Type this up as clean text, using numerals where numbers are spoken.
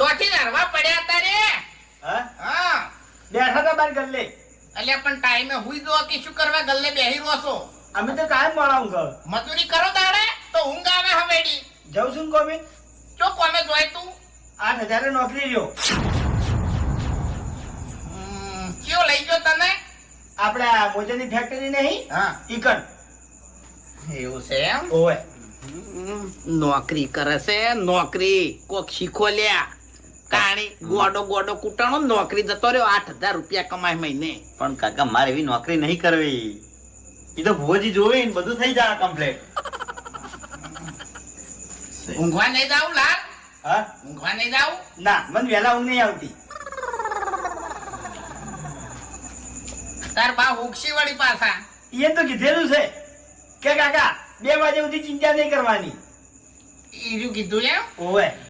ચોથી નરવા પડ્યા હતા રે. હા બેઠા હતા બાર ગલ્લે. અલ્યા પણ ટાઈમે હુઈ દો કે શું કરવા ગલ્લે બેહી રહો છો? અમે તો કાયમ મોડા ઊંઘ. મજૂરી કરો દાડે તો ઊંઘ આવે હવેડી. જઉં છું ને કોમે. ચો કોમે જોય તું? 8,000 નોકરી રહ્યો. કયો લઈ ગયો તને? આપણે આ મોજાની ફેક્ટરી નહીં? હા ઈકન. એવું છે એમ? ઓય. નોકરી કરે છે નોકરી. કોક શીખો લ્યા. કાણી ગોડો ગોડો કૂટાણો નોકરી જતો રહ્યો 8,000 રૂપિયા કમાય મહિને. પણ કાકા મારે એવી નોકરી નહીં કરવી. એ તો ભોજી જોઈ ને બધું થઈ જાય કમ્પ્લીટ. ઊંઘવા નહીં જાવ લાલ? હા? ઊંઘવા નહીં જાવ? ના, મને વહેલા ઊંઘ નહીં આવતી. તાર બા હુકસી વળી પાછા. એ તો કીધેલું છે કે કાકા 2 વાગે સુધી ચિંતા નહીં કરવાની. ઈર્યું કીધું એમ? ઓય.